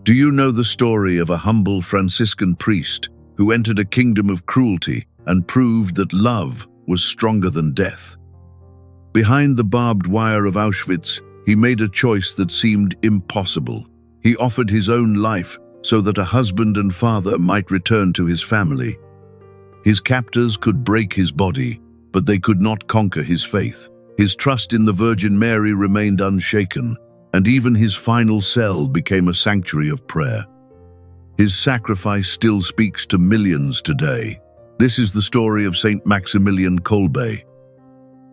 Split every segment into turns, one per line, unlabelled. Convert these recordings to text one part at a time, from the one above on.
Do you know the story of a humble Franciscan priest who entered a kingdom of cruelty and proved that love was stronger than death? Behind the barbed wire of Auschwitz, he made a choice that seemed impossible. He offered his own life so that a husband and father might return to his family. His captors could break his body, but they could not conquer his faith. His trust in the Virgin Mary remained unshaken, and even his final cell became a sanctuary of prayer. His sacrifice still speaks to millions today. This is the story of Saint Maximilian Kolbe.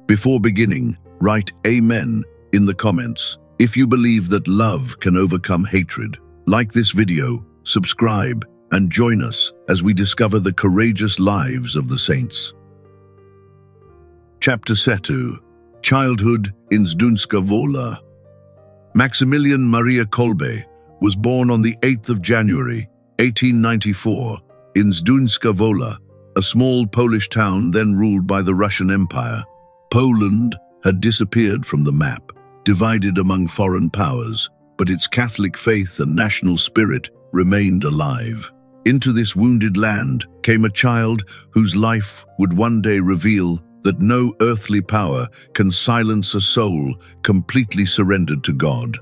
Before beginning, write Amen in the comments if you believe that love can overcome hatred. Like this video, subscribe, and join us as we discover the courageous lives of the saints. Chapter 2. Childhood in Zdunska Wola. Maximilian Maria Kolbe was born on the 8th of January, 1894, in Zdunska Wola, a small Polish town then ruled by the Russian Empire. Poland had disappeared from the map, divided among foreign powers, but its Catholic faith and national spirit remained alive. Into this wounded land came a child whose life would one day reveal that no earthly power can silence a soul completely surrendered to God.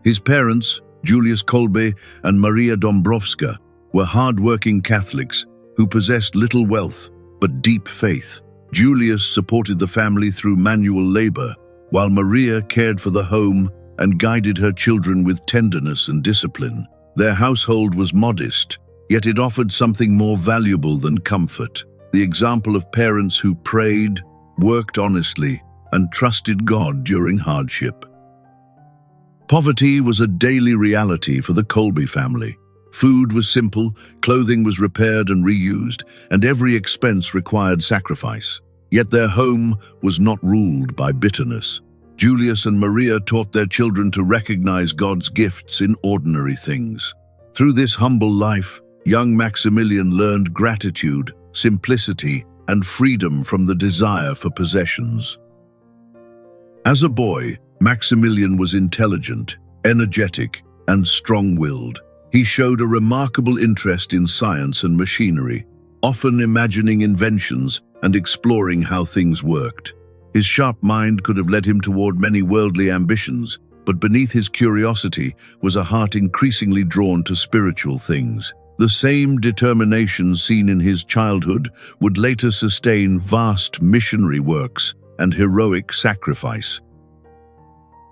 His parents, Julius Kolbe and Maria Dąbrowska, were hard-working Catholics who possessed little wealth but deep faith. Julius supported the family through manual labor, while Maria cared for the home and guided her children with tenderness and discipline. Their household was modest, yet it offered something more valuable than comfort: the example of parents who prayed, worked honestly, and trusted God during hardship. Poverty was a daily reality for the Kolbe family. Food was simple, clothing was repaired and reused, and every expense required sacrifice. Yet their home was not ruled by bitterness. Julius and Maria taught their children to recognize God's gifts in ordinary things. Through this humble life, young Maximilian learned gratitude, simplicity, and freedom from the desire for possessions. As a boy, Maximilian was intelligent, energetic, and strong-willed. He showed a remarkable interest in science and machinery, often imagining inventions and exploring how things worked. His sharp mind could have led him toward many worldly ambitions, but beneath his curiosity was a heart increasingly drawn to spiritual things. The same determination seen in his childhood would later sustain vast missionary works and heroic sacrifice.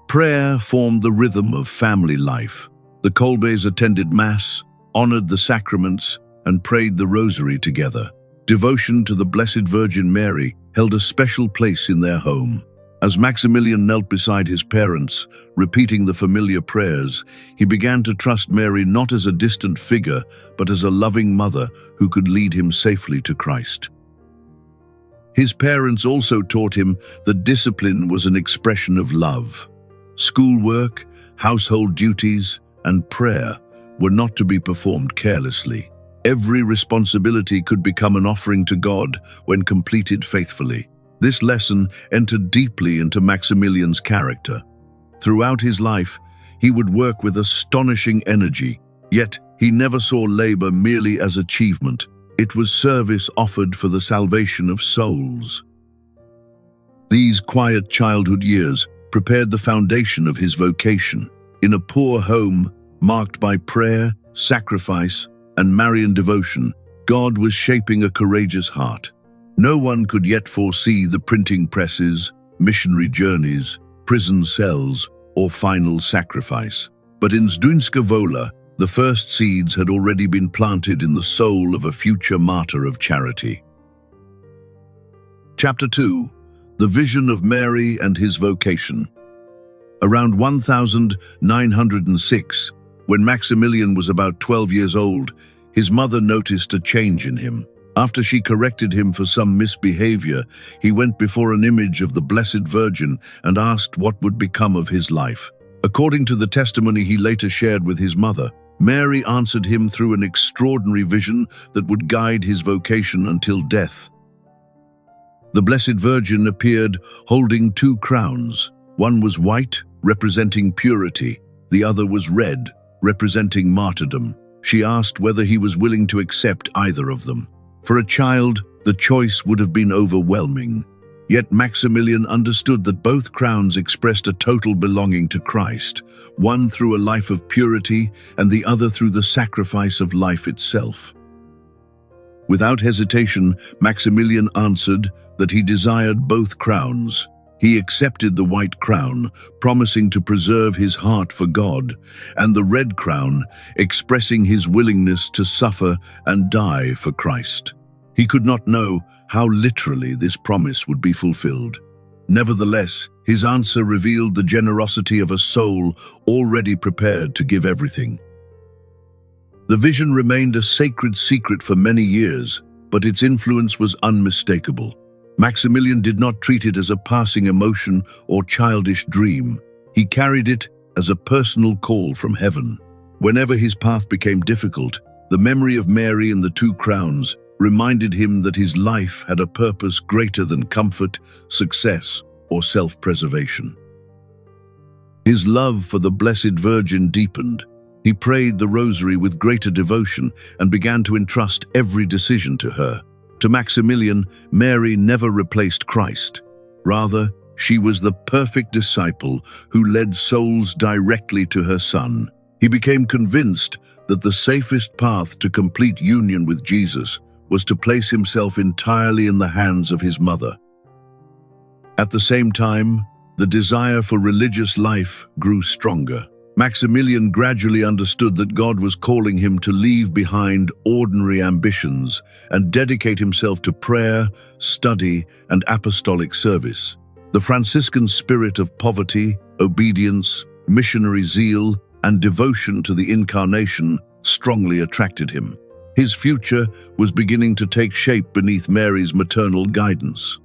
Prayer formed the rhythm of family life. The Kolbes attended Mass, honored the sacraments, and prayed the Rosary together. Devotion to the Blessed Virgin Mary held a special place in their home. As Maximilian knelt beside his parents, repeating the familiar prayers, he began to trust Mary not as a distant figure, but as a loving mother who could lead him safely to Christ. His parents also taught him that discipline was an expression of love. Schoolwork, household duties, and prayer were not to be performed carelessly. Every responsibility could become an offering to God when completed faithfully. This lesson entered deeply into Maximilian's character. Throughout his life, he would work with astonishing energy, yet he never saw labor merely as achievement. It was service offered for the salvation of souls. These quiet childhood years prepared the foundation of his vocation. In a poor home, marked by prayer, sacrifice, and Marian devotion, God was shaping a courageous heart. No one could yet foresee the printing presses, missionary journeys, prison cells, or final sacrifice. But in Zdunska Wola, the first seeds had already been planted in the soul of a future martyr of charity. Chapter 2. The Vision of Mary and His Vocation. Around 1906, when Maximilian was about 12 years old, his mother noticed a change in him. After she corrected him for some misbehavior, he went before an image of the Blessed Virgin and asked what would become of his life. According to the testimony he later shared with his mother, Mary answered him through an extraordinary vision that would guide his vocation until death. The Blessed Virgin appeared holding two crowns. One was white, representing purity. The other was red, representing martyrdom. She asked whether he was willing to accept either of them. For a child, the choice would have been overwhelming. Yet Maximilian understood that both crowns expressed a total belonging to Christ, one through a life of purity and the other through the sacrifice of life itself. Without hesitation, Maximilian answered that he desired both crowns. He accepted the white crown, promising to preserve his heart for God, and the red crown, expressing his willingness to suffer and die for Christ. He could not know how literally this promise would be fulfilled. Nevertheless, his answer revealed the generosity of a soul already prepared to give everything. The vision remained a sacred secret for many years, but its influence was unmistakable. Maximilian did not treat it as a passing emotion or childish dream. He carried it as a personal call from heaven. Whenever his path became difficult, the memory of Mary and the two crowns reminded him that his life had a purpose greater than comfort, success, or self-preservation. His love for the Blessed Virgin deepened. He prayed the rosary with greater devotion and began to entrust every decision to her. To Maximilian, Mary never replaced Christ. Rather, she was the perfect disciple who led souls directly to her Son. He became convinced that the safest path to complete union with Jesus was to place himself entirely in the hands of his mother. At the same time, the desire for religious life grew stronger. Maximilian gradually understood that God was calling him to leave behind ordinary ambitions and dedicate himself to prayer, study, and apostolic service. The Franciscan spirit of poverty, obedience, missionary zeal, and devotion to the Incarnation strongly attracted him. His future was beginning to take shape beneath Mary's maternal guidance.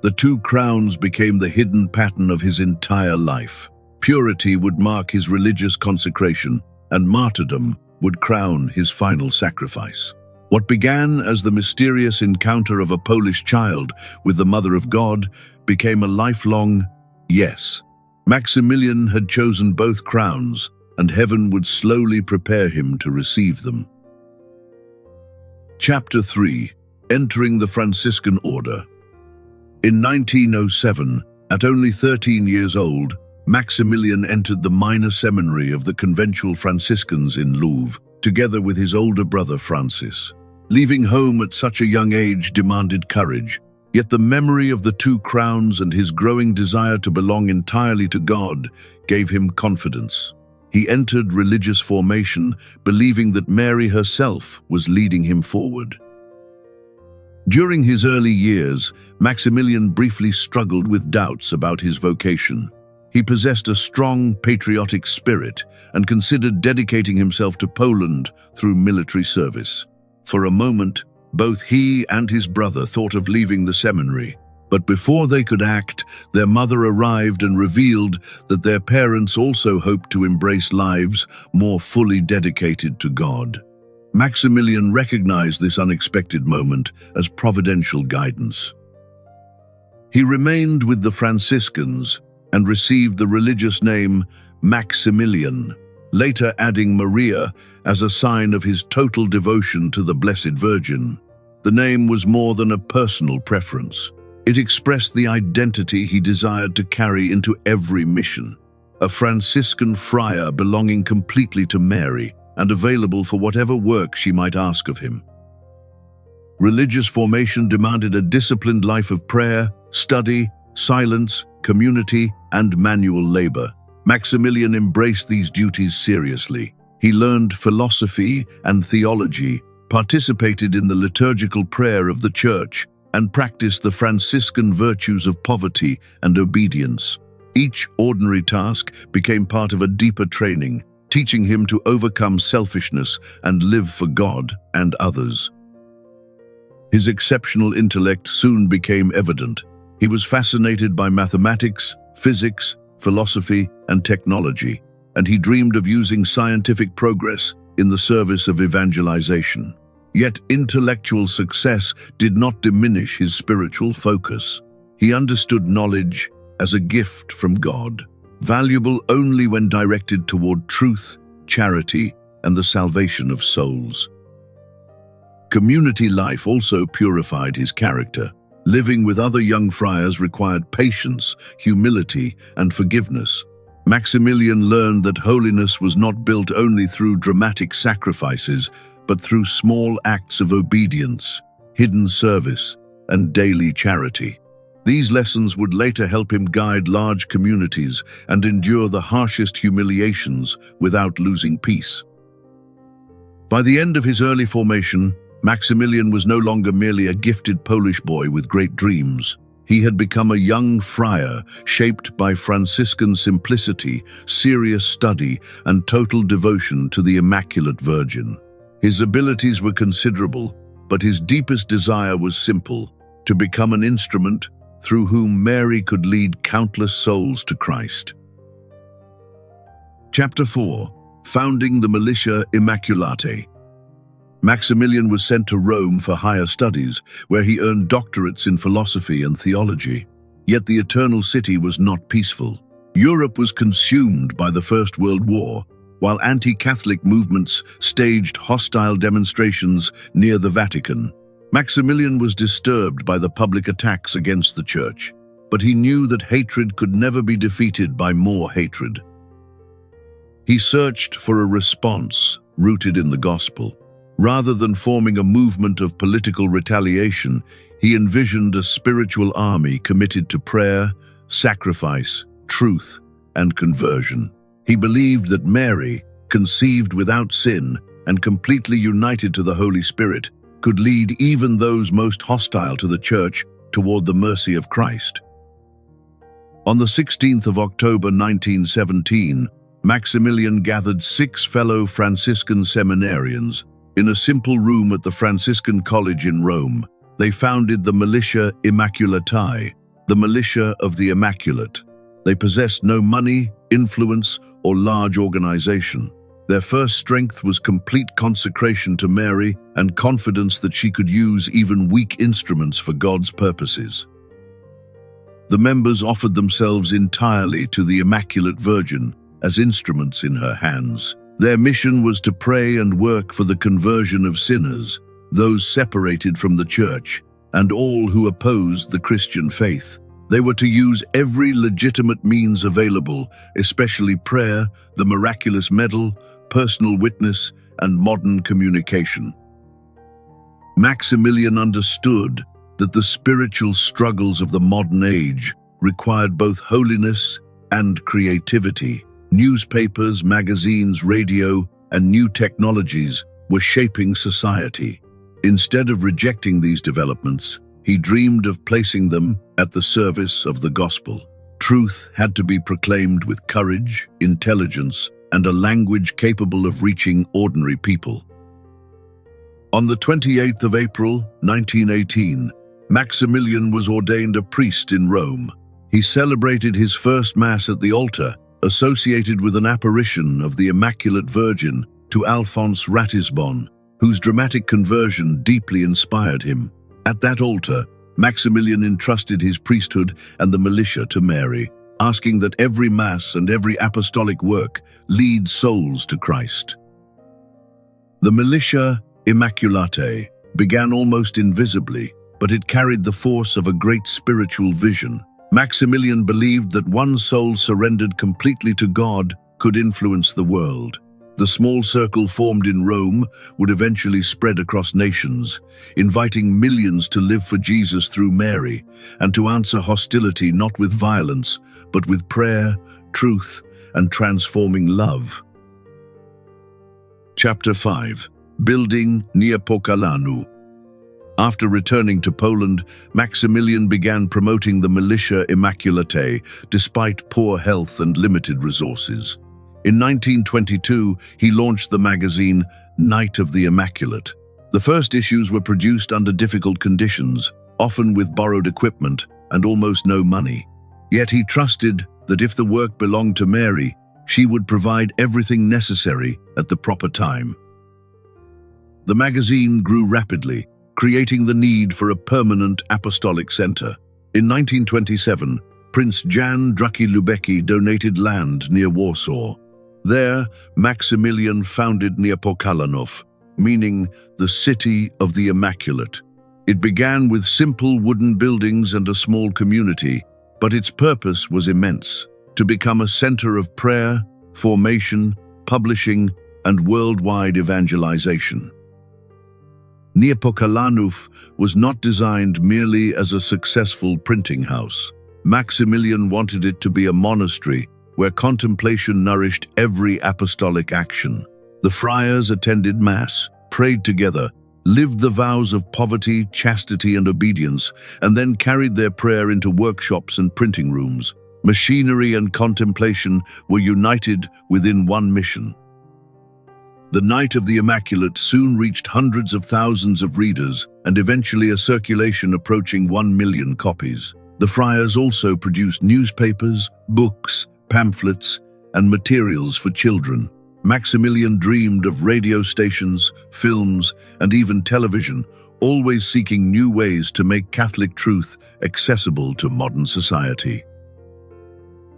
The two crowns became the hidden pattern of his entire life. Purity would mark his religious consecration, and martyrdom would crown his final sacrifice. What began as the mysterious encounter of a Polish child with the Mother of God became a lifelong yes. Maximilian had chosen both crowns, and heaven would slowly prepare him to receive them. Chapter 3. Entering the Franciscan Order. In 1907, at only 13 years old, Maximilian entered the minor seminary of the conventual Franciscans in Louvre, together with his older brother Francis. Leaving home at such a young age demanded courage, yet the memory of the two crowns and his growing desire to belong entirely to God gave him confidence. He entered religious formation, believing that Mary herself was leading him forward. During his early years, Maximilian briefly struggled with doubts about his vocation. He possessed a strong patriotic spirit and considered dedicating himself to Poland through military service. For a moment, both he and his brother thought of leaving the seminary. But before they could act, their mother arrived and revealed that their parents also hoped to embrace lives more fully dedicated to God. Maximilian recognized this unexpected moment as providential guidance. He remained with the Franciscans and received the religious name Maximilian, later adding Maria as a sign of his total devotion to the Blessed Virgin. The name was more than a personal preference. It expressed the identity he desired to carry into every mission. A Franciscan friar belonging completely to Mary and available for whatever work she might ask of him. Religious formation demanded a disciplined life of prayer, study, silence, community, and manual labor. Maximilian embraced these duties seriously. He learned philosophy and theology, participated in the liturgical prayer of the Church, and practiced the Franciscan virtues of poverty and obedience. Each ordinary task became part of a deeper training, teaching him to overcome selfishness and live for God and others. His exceptional intellect soon became evident. He was fascinated by mathematics, physics, philosophy, and technology, and he dreamed of using scientific progress in the service of evangelization. Yet intellectual success did not diminish his spiritual focus. He understood knowledge as a gift from God. valuable only when directed toward truth, charity, and the salvation of souls. Community life also purified his character. Living with other young friars required patience, humility, and forgiveness. Maximilian learned that holiness was not built only through dramatic sacrifices, but through small acts of obedience, hidden service, and daily charity. These lessons would later help him guide large communities and endure the harshest humiliations without losing peace. By the end of his early formation, Maximilian was no longer merely a gifted Polish boy with great dreams. He had become a young friar, shaped by Franciscan simplicity, serious study, and total devotion to the Immaculate Virgin. His abilities were considerable, but his deepest desire was simple: to become an instrument through whom Mary could lead countless souls to Christ. Chapter 4. Founding the Militia Immaculate. Maximilian was sent to Rome for higher studies, where he earned doctorates in philosophy and theology. Yet the Eternal City was not peaceful. Europe was consumed by the First World War, while anti-Catholic movements staged hostile demonstrations near the Vatican. Maximilian was disturbed by the public attacks against the Church, but he knew that hatred could never be defeated by more hatred. He searched for a response rooted in the Gospel. Rather than forming a movement of political retaliation, he envisioned a spiritual army committed to prayer, sacrifice, truth, and conversion. He believed that Mary, conceived without sin and completely united to the Holy Spirit, could lead even those most hostile to the Church toward the mercy of Christ. On the 16th of October 1917, Maximilian gathered 6 fellow Franciscan seminarians in a simple room at the Franciscan College in Rome. They founded the Militia Immaculate, the Militia of the Immaculate. They possessed no money, influence, or large organization. Their first strength was complete consecration to Mary and confidence that she could use even weak instruments for God's purposes. The members offered themselves entirely to the Immaculate Virgin as instruments in her hands. Their mission was to pray and work for the conversion of sinners, those separated from the Church, and all who opposed the Christian faith. They were to use every legitimate means available, especially prayer, the miraculous medal, personal witness, and modern communication. Maximilian understood that the spiritual struggles of the modern age required both holiness and creativity. Newspapers, magazines, radio, and new technologies were shaping society. Instead of rejecting these developments, he dreamed of placing them at the service of the gospel. Truth had to be proclaimed with courage, intelligence, and a language capable of reaching ordinary people. On the 28th of April, 1918, Maximilian was ordained a priest in Rome. He celebrated his first Mass at the altar, associated with an apparition of the Immaculate Virgin to Alphonse Ratisbonne, whose dramatic conversion deeply inspired him. At that altar, Maximilian entrusted his priesthood and the militia to Mary, asking that every Mass and every apostolic work lead souls to Christ. The Militia Immaculate began almost invisibly, but it carried the force of a great spiritual vision. Maximilian believed that one soul surrendered completely to God could influence the world. The small circle formed in Rome would eventually spread across nations, inviting millions to live for Jesus through Mary and to answer hostility not with violence, but with prayer, truth, and transforming love. Chapter 5. Building Niepokalanow. After returning to Poland, Maximilian began promoting the Militia Immaculate despite poor health and limited resources. In 1922, he launched the magazine Knight of the Immaculate. The first issues were produced under difficult conditions, often with borrowed equipment and almost no money. Yet he trusted that if the work belonged to Mary, she would provide everything necessary at the proper time. The magazine grew rapidly, creating the need for a permanent apostolic center. In 1927, Prince Jan Drucki Lubecki donated land near Warsaw. There, Maximilian founded Niepokalanow, meaning the City of the Immaculate. It began with simple wooden buildings and a small community, but its purpose was immense: to become a center of prayer, formation, publishing, and worldwide evangelization. Niepokalanow was not designed merely as a successful printing house. Maximilian wanted it to be a monastery where contemplation nourished every apostolic action. The friars attended Mass, prayed together, lived the vows of poverty, chastity, and obedience, and then carried their prayer into workshops and printing rooms. Machinery and contemplation were united within one mission. The Night of the Immaculate soon reached hundreds of thousands of readers and eventually a circulation approaching 1 million copies. The friars also produced newspapers, books, pamphlets, and materials for children. Maximilian dreamed of radio stations, films, and even television, always seeking new ways to make Catholic truth accessible to modern society.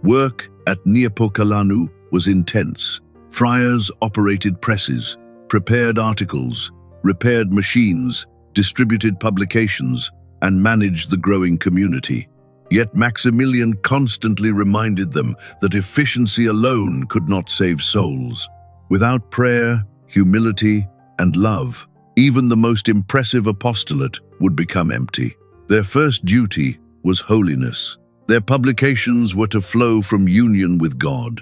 Work at Niepokalanow was intense. Friars operated presses, prepared articles, repaired machines, distributed publications, and managed the growing community. Yet Maximilian constantly reminded them that efficiency alone could not save souls. Without prayer, humility, and love, even the most impressive apostolate would become empty. Their first duty was holiness. Their publications were to flow from union with God.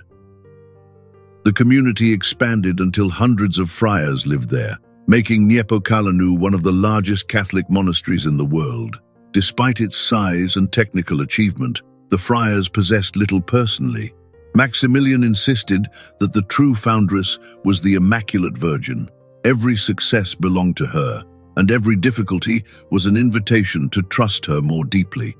The community expanded until hundreds of friars lived there, making Niepokalanow one of the largest Catholic monasteries in the world. Despite its size and technical achievement, the friars possessed little personally. Maximilian insisted that the true foundress was the Immaculate Virgin. Every success belonged to her, and every difficulty was an invitation to trust her more deeply.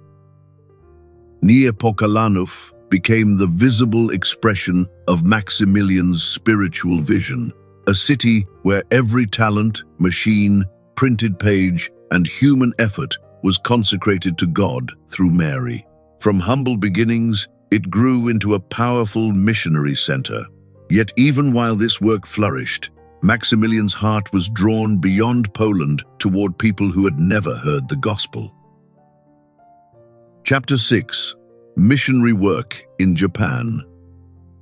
Niepokalanow became the visible expression of Maximilian's spiritual vision, a city where every talent, machine, printed page, and human effort was consecrated to God through Mary. From humble beginnings, it grew into a powerful missionary center. Yet even while this work flourished, Maximilian's heart was drawn beyond Poland toward people who had never heard the gospel. Chapter 6. Missionary work in Japan.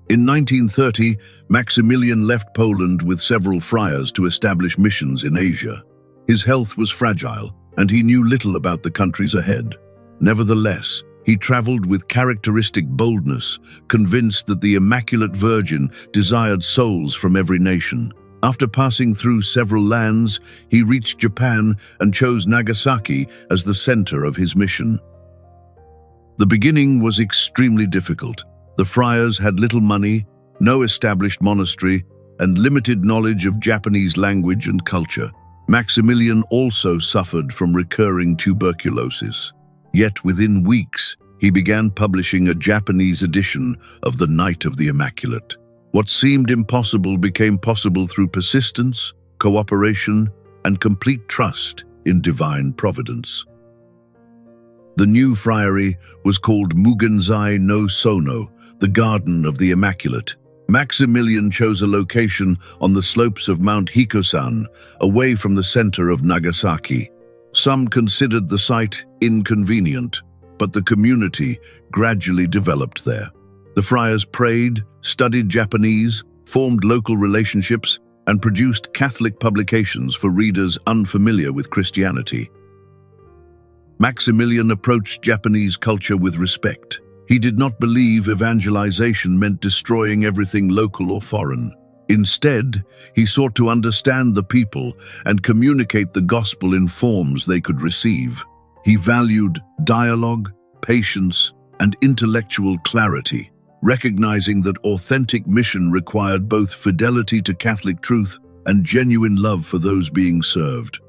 In 1930, Maximilian left Poland with several friars to establish missions in Asia. His health was fragile, and he knew little about the countries ahead. Nevertheless, he traveled with characteristic boldness, convinced that the Immaculate Virgin desired souls from every nation. After passing through several lands, he reached Japan and chose Nagasaki as the center of his mission. The beginning was extremely difficult. The friars had little money, no established monastery, and limited knowledge of Japanese language and culture. Maximilian also suffered from recurring tuberculosis. Yet within weeks, he began publishing a Japanese edition of the Night of the Immaculate. What seemed impossible became possible through persistence, cooperation, and complete trust in divine providence. The new friary was called Mugenzai no Sono, the Garden of the Immaculate. Maximilian chose a location on the slopes of Mount Hikosan, away from the center of Nagasaki. Some considered the site inconvenient, but the community gradually developed there. The friars prayed, studied Japanese, formed local relationships, and produced Catholic publications for readers unfamiliar with Christianity. Maximilian approached Japanese culture with respect. He did not believe evangelization meant destroying everything local or foreign. Instead, he sought to understand the people and communicate the gospel in forms they could receive. He valued dialogue, patience, and intellectual clarity, recognizing that authentic mission required both fidelity to Catholic truth and genuine love for those being served.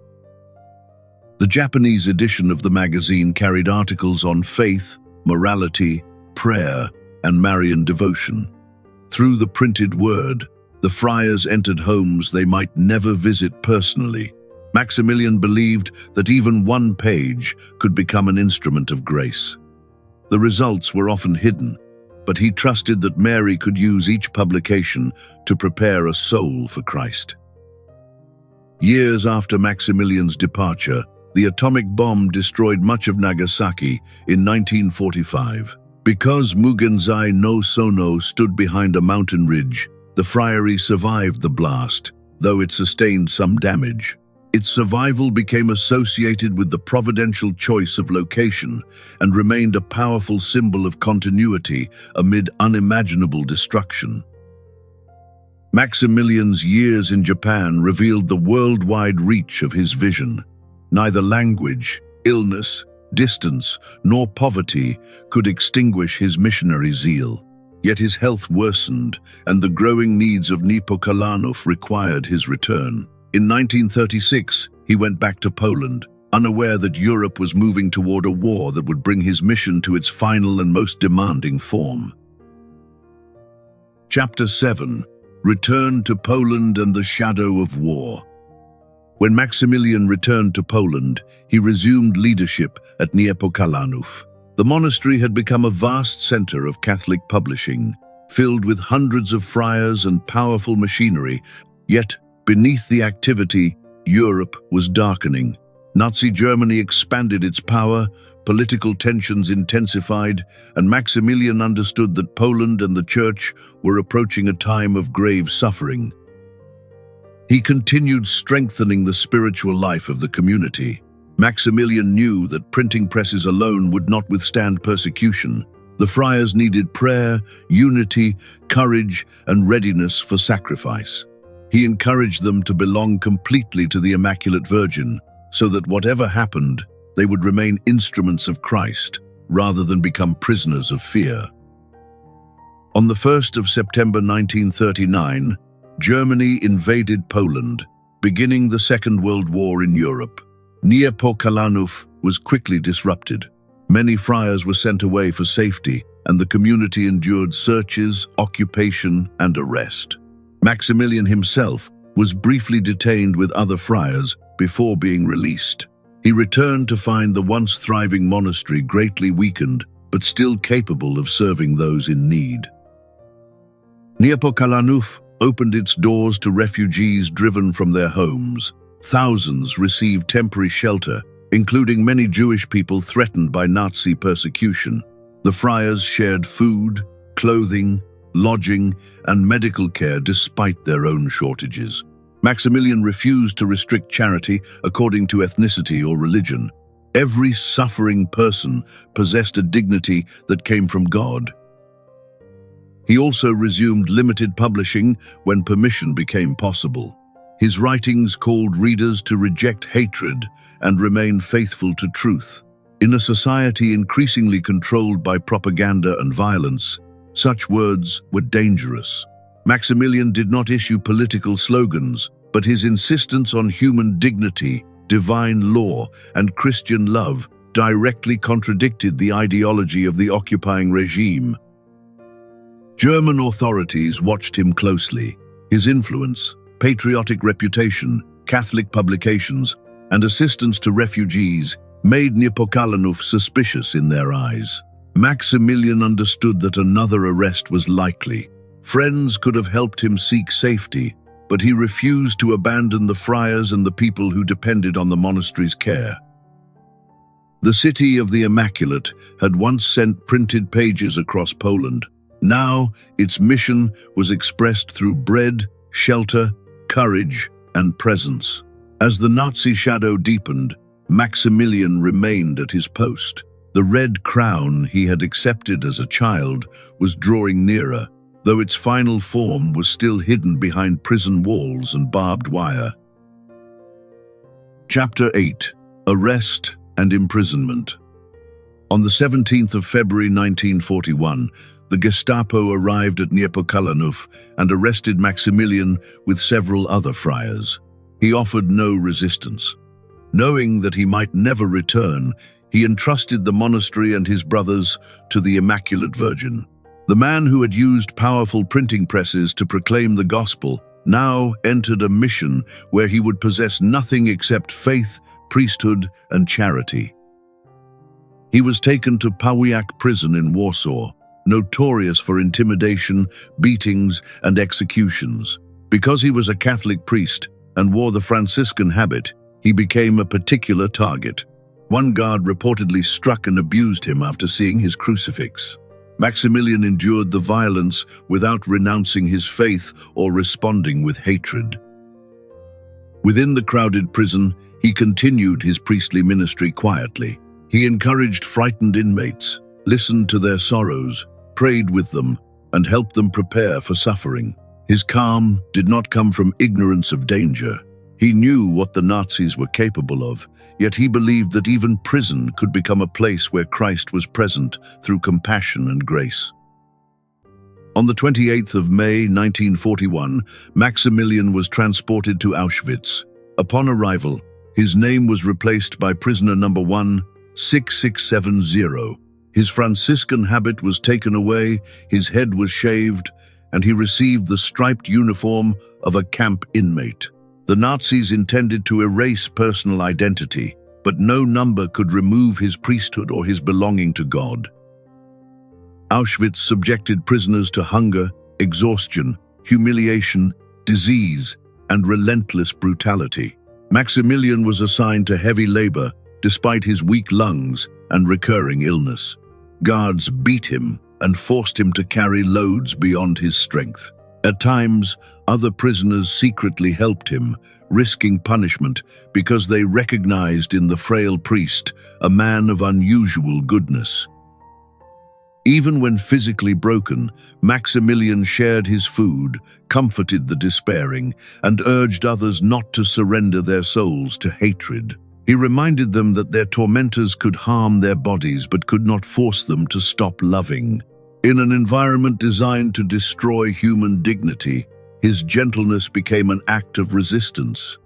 The Japanese edition of the magazine carried articles on faith, morality, prayer, and Marian devotion. Through the printed word, the friars entered homes they might never visit personally. Maximilian believed that even one page could become an instrument of grace. The results were often hidden, but he trusted that Mary could use each publication to prepare a soul for Christ. Years after Maximilian's departure, the atomic bomb destroyed much of Nagasaki in 1945. Because Mugenzai no Sono stood behind a mountain ridge, the friary survived the blast, though it sustained some damage. Its survival became associated with the providential choice of location and remained a powerful symbol of continuity amid unimaginable destruction. Maximilian's years in Japan revealed the worldwide reach of his vision. Neither language, illness, distance, nor poverty could extinguish his missionary zeal. Yet his health worsened, and the growing needs of Niepokalanow required his return. In 1936, he went back to Poland, unaware that Europe was moving toward a war that would bring his mission to its final and most demanding form. Chapter 7. Return to Poland and the Shadow of War. When Maximilian returned to Poland, he resumed leadership at Niepokalanow. The monastery had become a vast center of Catholic publishing, filled with hundreds of friars and powerful machinery. Yet, beneath the activity, Europe was darkening. Nazi Germany expanded its power, political tensions intensified, and Maximilian understood that Poland and the Church were approaching a time of grave suffering. He continued strengthening the spiritual life of the community. Maximilian knew that printing presses alone would not withstand persecution. The friars needed prayer, unity, courage, and readiness for sacrifice. He encouraged them to belong completely to the Immaculate Virgin, so that whatever happened, they would remain instruments of Christ, rather than become prisoners of fear. On the 1st of September 1939, Germany invaded Poland, beginning the Second World War in Europe. Niepokalanow was quickly disrupted. Many friars were sent away for safety, and the community endured searches, occupation, and arrest. Maximilian himself was briefly detained with other friars before being released. He returned to find the once thriving monastery greatly weakened, but still capable of serving those in need. Niepokalanow opened its doors to refugees driven from their homes. Thousands received temporary shelter, including many Jewish people threatened by Nazi persecution. The friars shared food, clothing, lodging, and medical care despite their own shortages. Maximilian refused to restrict charity according to ethnicity or religion. Every suffering person possessed a dignity that came from God. He also resumed limited publishing when permission became possible. His writings called readers to reject hatred and remain faithful to truth. In a society increasingly controlled by propaganda and violence, such words were dangerous. Maximilian did not issue political slogans, but his insistence on human dignity, divine law, and Christian love directly contradicted the ideology of the occupying regime. German authorities watched him closely. His influence, patriotic reputation, Catholic publications, and assistance to refugees made Niepokalanow suspicious in their eyes. Maximilian understood that another arrest was likely. Friends could have helped him seek safety, but he refused to abandon the friars and the people who depended on the monastery's care. The city of the Immaculate had once sent printed pages across Poland. Now, its mission was expressed through bread, shelter, courage, and presence. As the Nazi shadow deepened, Maximilian remained at his post. The red crown he had accepted as a child was drawing nearer, though its final form was still hidden behind prison walls and barbed wire. Chapter 8. Arrest and Imprisonment. On the 17th of February 1941, the Gestapo arrived at Niepokalanow and arrested Maximilian with several other friars. He offered no resistance. Knowing that he might never return, he entrusted the monastery and his brothers to the Immaculate Virgin. The man who had used powerful printing presses to proclaim the gospel now entered a mission where he would possess nothing except faith, priesthood, and charity. He was taken to Pawiak prison in Warsaw, notorious for intimidation, beatings, and executions. Because he was a Catholic priest and wore the Franciscan habit, he became a particular target. One guard reportedly struck and abused him after seeing his crucifix. Maximilian endured the violence without renouncing his faith or responding with hatred. Within the crowded prison, he continued his priestly ministry quietly. He encouraged frightened inmates, listened to their sorrows, prayed with them, and helped them prepare for suffering. His calm did not come from ignorance of danger. He knew what the Nazis were capable of, yet he believed that even prison could become a place where Christ was present through compassion and grace. On the 28th of May 1941, Maximilian was transported to Auschwitz. Upon arrival, his name was replaced by prisoner number 16670. His Franciscan habit was taken away, his head was shaved, and he received the striped uniform of a camp inmate. The Nazis intended to erase personal identity, but no number could remove his priesthood or his belonging to God. Auschwitz subjected prisoners to hunger, exhaustion, humiliation, disease, and relentless brutality. Maximilian was assigned to heavy labor despite his weak lungs and recurring illness. Guards beat him and forced him to carry loads beyond his strength. At times, other prisoners secretly helped him, risking punishment because they recognized in the frail priest a man of unusual goodness. Even when physically broken, Maximilian shared his food, comforted the despairing, and urged others not to surrender their souls to hatred. He reminded them that their tormentors could harm their bodies but could not force them to stop loving. In an environment designed to destroy human dignity, his gentleness became an act of resistance.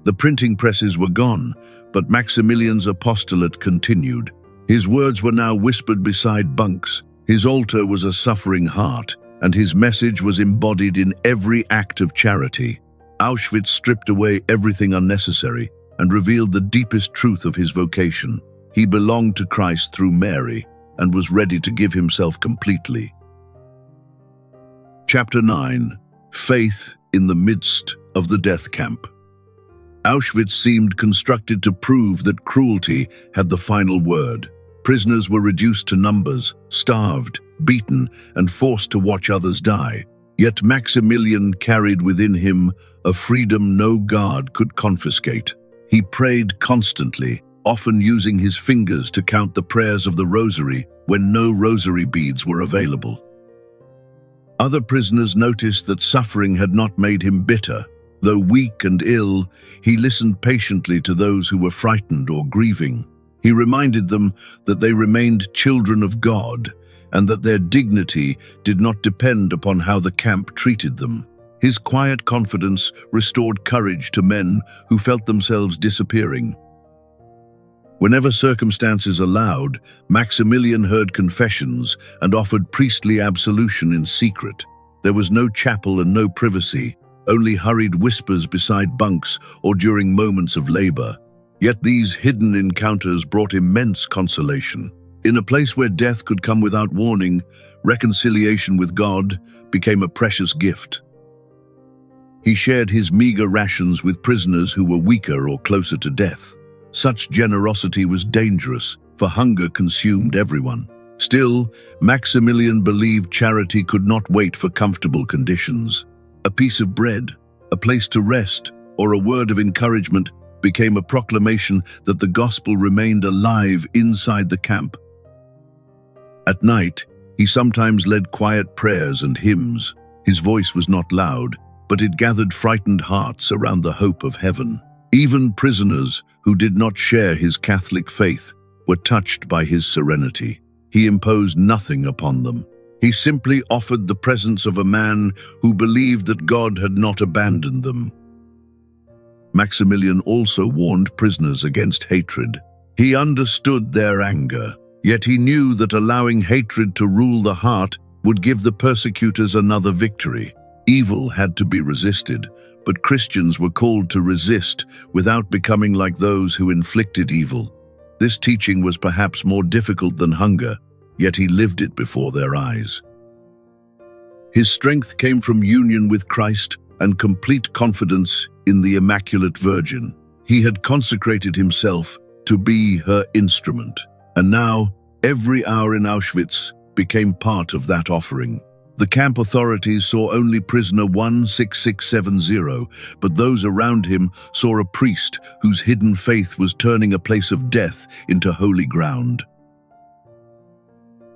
The printing presses were gone, but Maximilian's apostolate continued. His words were now whispered beside bunks, his altar was a suffering heart, and his message was embodied in every act of charity. Auschwitz stripped away everything unnecessary and revealed the deepest truth of his vocation. He belonged to Christ through Mary and was ready to give himself completely. Chapter 9. Faith in the midst of the death camp. Auschwitz seemed constructed to prove that cruelty had the final word. Prisoners were reduced to numbers, starved, beaten, and forced to watch others die. Yet Maximilian carried within him a freedom no guard could confiscate. He prayed constantly, often using his fingers to count the prayers of the rosary when no rosary beads were available. Other prisoners noticed that suffering had not made him bitter. Though weak and ill, he listened patiently to those who were frightened or grieving. He reminded them that they remained children of God and that their dignity did not depend upon how the camp treated them. His quiet confidence restored courage to men who felt themselves disappearing. Whenever circumstances allowed, Maximilian heard confessions and offered priestly absolution in secret. There was no chapel and no privacy, only hurried whispers beside bunks or during moments of labor. Yet these hidden encounters brought immense consolation. In a place where death could come without warning, reconciliation with God became a precious gift. He shared his meager rations with prisoners who were weaker or closer to death. Such generosity was dangerous, for hunger consumed everyone. Still, Maximilian believed charity could not wait for comfortable conditions. A piece of bread, a place to rest, or a word of encouragement became a proclamation that the gospel remained alive inside the camp. At night, he sometimes led quiet prayers and hymns. His voice was not loud, but it gathered frightened hearts around the hope of heaven. Even prisoners who did not share his Catholic faith were touched by his serenity. He imposed nothing upon them. He simply offered the presence of a man who believed that God had not abandoned them. Maximilian also warned prisoners against hatred. He understood their anger, yet he knew that allowing hatred to rule the heart would give the persecutors another victory. Evil had to be resisted, but Christians were called to resist without becoming like those who inflicted evil. This teaching was perhaps more difficult than hunger, yet he lived it before their eyes. His strength came from union with Christ and complete confidence in the Immaculate Virgin. He had consecrated himself to be her instrument, and now every hour in Auschwitz became part of that offering. The camp authorities saw only prisoner 16670, but those around him saw a priest whose hidden faith was turning a place of death into holy ground.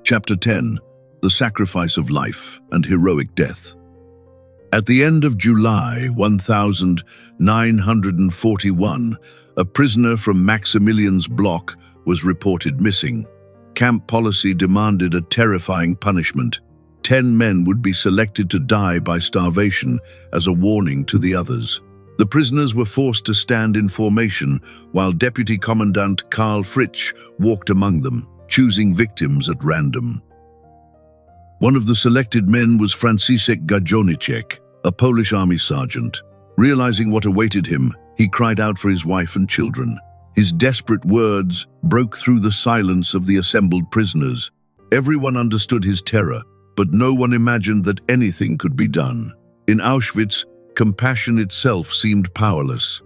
Chapter 10. The Sacrifice of Life and Heroic Death. At the end of July 1941, a prisoner from Maximilian's block was reported missing. Camp policy demanded a terrifying punishment. 10 men would be selected to die by starvation as a warning to the others. The prisoners were forced to stand in formation while Deputy Commandant Karl Fritsch walked among them, choosing victims at random. One of the selected men was Franciszek Gajowniczek, a Polish army sergeant. Realizing what awaited him, he cried out for his wife and children. His desperate words broke through the silence of the assembled prisoners. Everyone understood his terror, but no one imagined that anything could be done. In Auschwitz, compassion itself seemed powerless.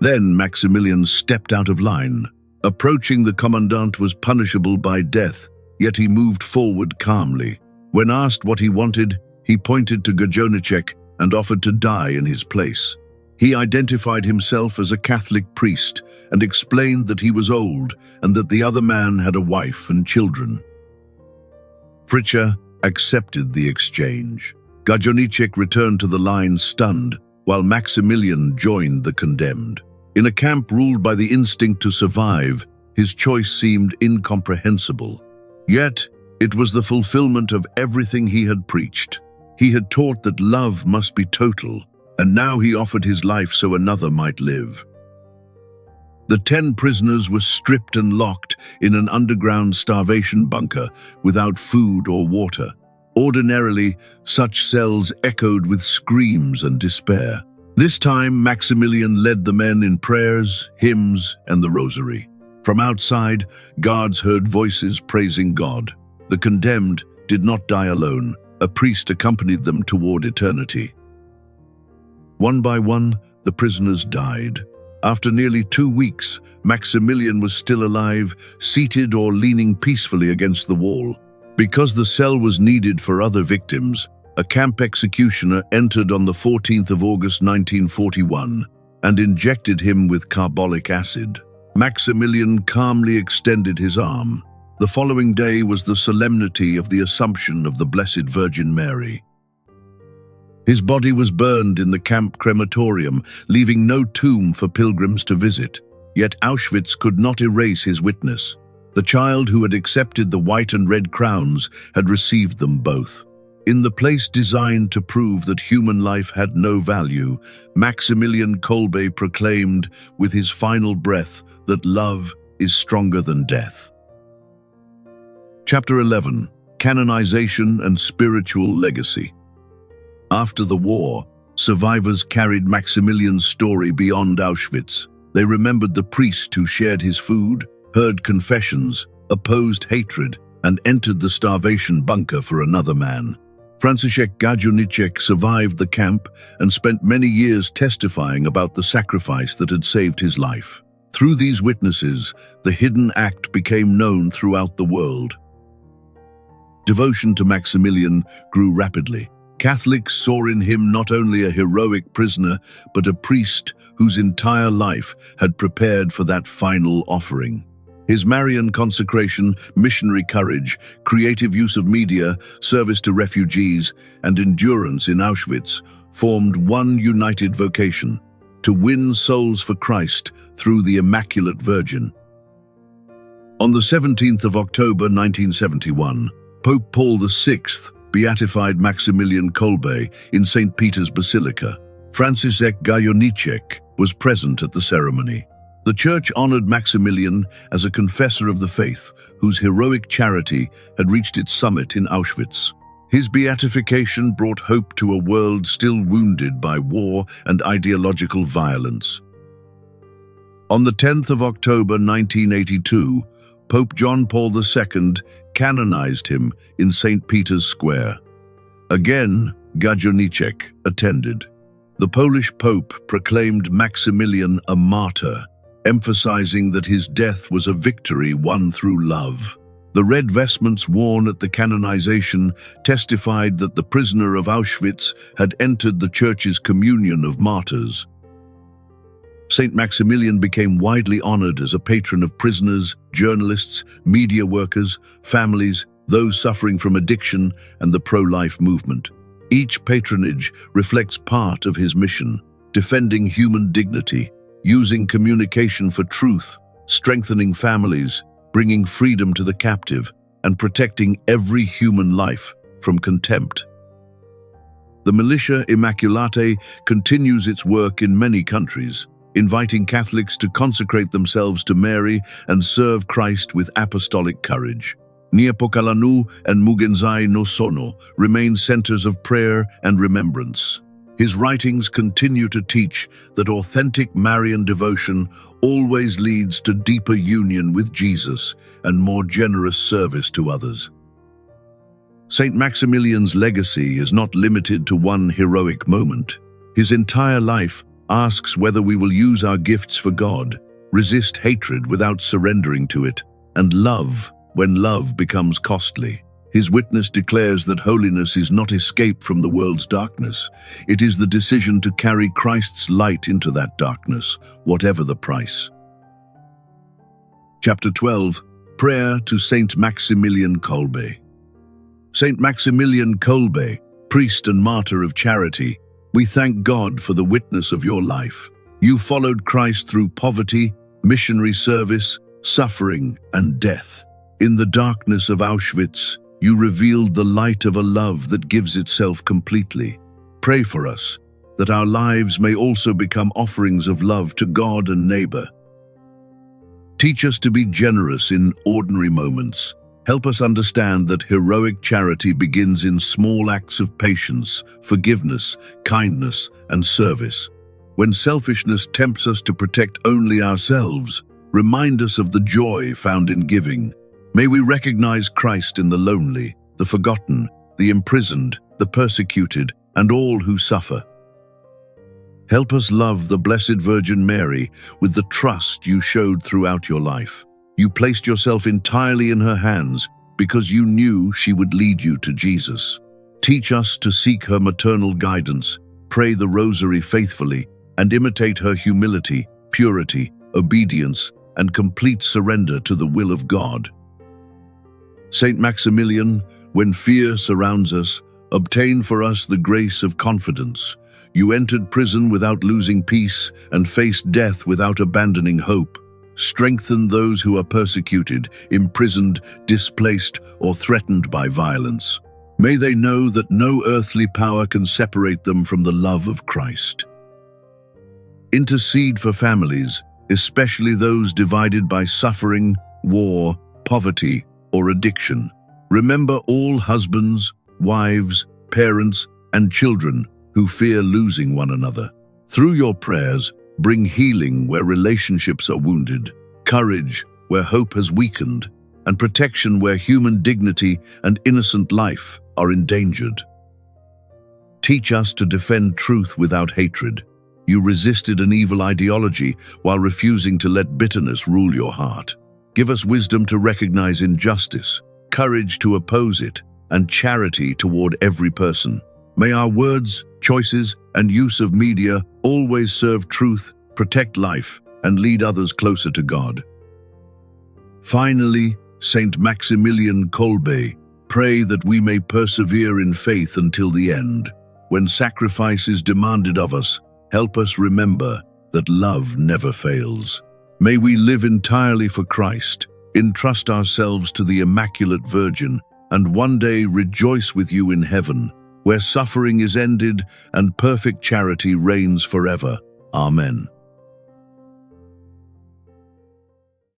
Then Maximilian stepped out of line. Approaching the commandant was punishable by death, yet he moved forward calmly. When asked what he wanted, he pointed to Gajowniczek and offered to die in his place. He identified himself as a Catholic priest and explained that he was old and that the other man had a wife and children. Fritsch accepted the exchange. Gajowniczek returned to the line stunned, while Maximilian joined the condemned. In a camp ruled by the instinct to survive, his choice seemed incomprehensible. Yet, it was the fulfillment of everything he had preached. He had taught that love must be total, and now he offered his life so another might live. The 10 prisoners were stripped and locked in an underground starvation bunker without food or water. Ordinarily, such cells echoed with screams and despair. This time, Maximilian led the men in prayers, hymns, and the rosary. From outside, guards heard voices praising God. The condemned did not die alone. A priest accompanied them toward eternity. One by one, the prisoners died. After nearly 2 weeks, Maximilian was still alive, seated or leaning peacefully against the wall. Because the cell was needed for other victims, a camp executioner entered on the 14th of August 1941 and injected him with carbolic acid. Maximilian calmly extended his arm. The following day was the solemnity of the Assumption of the Blessed Virgin Mary. His body was burned in the camp crematorium, leaving no tomb for pilgrims to visit. Yet Auschwitz could not erase his witness. The child who had accepted the white and red crowns had received them both. In the place designed to prove that human life had no value, Maximilian Kolbe proclaimed with his final breath that love is stronger than death. Chapter 11. Canonization and Spiritual Legacy. After the war, survivors carried Maximilian's story beyond Auschwitz. They remembered the priest who shared his food, heard confessions, opposed hatred, and entered the starvation bunker for another man. Franciszek Gajowniczek survived the camp and spent many years testifying about the sacrifice that had saved his life. Through these witnesses, the hidden act became known throughout the world. Devotion to Maximilian grew rapidly. Catholics saw in him not only a heroic prisoner, but a priest whose entire life had prepared for that final offering. His Marian consecration, missionary courage, creative use of media, service to refugees, and endurance in Auschwitz formed one united vocation: to win souls for Christ through the Immaculate Virgin. On the 17th of October 1971, Pope Paul VI beatified Maximilian Kolbe in St. Peter's Basilica. Franciszek Gajowniczek was present at the ceremony. The Church honored Maximilian as a confessor of the faith, whose heroic charity had reached its summit in Auschwitz. His beatification brought hope to a world still wounded by war and ideological violence. On the 10th of October 1982, Pope John Paul II canonized him in St. Peter's Square. Again, Gajowniczek attended. The Polish Pope proclaimed Maximilian a martyr, emphasizing that his death was a victory won through love. The red vestments worn at the canonization testified that the prisoner of Auschwitz had entered the Church's communion of martyrs. Saint Maximilian became widely honored as a patron of prisoners, journalists, media workers, families, those suffering from addiction, and the pro-life movement. Each patronage reflects part of his mission, defending human dignity, using communication for truth, strengthening families, bringing freedom to the captive, and protecting every human life from contempt. The Militia Immaculate continues its work in many countries, inviting Catholics to consecrate themselves to Mary and serve Christ with apostolic courage. Niepokalanow and Mugenzai no Sono remain centers of prayer and remembrance. His writings continue to teach that authentic Marian devotion always leads to deeper union with Jesus and more generous service to others. Saint Maximilian's legacy is not limited to one heroic moment. His entire life asks whether we will use our gifts for God, resist hatred without surrendering to it, and love when love becomes costly. His witness declares that holiness is not escape from the world's darkness. It is the decision to carry Christ's light into that darkness, whatever the price. Chapter 12. Prayer to Saint Maximilian Kolbe. Saint Maximilian Kolbe, priest and martyr of charity, we thank God for the witness of your life. You followed Christ through poverty, missionary service, suffering, and death. In the darkness of Auschwitz, you revealed the light of a love that gives itself completely. Pray for us, that our lives may also become offerings of love to God and neighbor. Teach us to be generous in ordinary moments. Help us understand that heroic charity begins in small acts of patience, forgiveness, kindness, and service. When selfishness tempts us to protect only ourselves, remind us of the joy found in giving. May we recognize Christ in the lonely, the forgotten, the imprisoned, the persecuted, and all who suffer. Help us love the Blessed Virgin Mary with the trust you showed throughout your life. You placed yourself entirely in her hands because you knew she would lead you to Jesus. Teach us to seek her maternal guidance, pray the Rosary faithfully, and imitate her humility, purity, obedience, and complete surrender to the will of God. Saint Maximilian, when fear surrounds us, obtain for us the grace of confidence. You entered prison without losing peace and faced death without abandoning hope. Strengthen those who are persecuted, imprisoned, displaced, or threatened by violence. May they know that no earthly power can separate them from the love of Christ. Intercede for families, especially those divided by suffering, war, poverty, or addiction. Remember all husbands, wives, parents, and children who fear losing one another. Through your prayers, bring healing where relationships are wounded, courage where hope has weakened, and protection where human dignity and innocent life are endangered. Teach us to defend truth without hatred. You resisted an evil ideology while refusing to let bitterness rule your heart. Give us wisdom to recognize injustice, courage to oppose it, and charity toward every person. May our words, choices, and use of media always serve truth, protect life, and lead others closer to God. Finally, Saint Maximilian Kolbe, pray that we may persevere in faith until the end. When sacrifice is demanded of us, help us remember that love never fails. May we live entirely for Christ, entrust ourselves to the Immaculate Virgin, and one day rejoice with you in heaven, where suffering is ended and perfect charity reigns forever. Amen.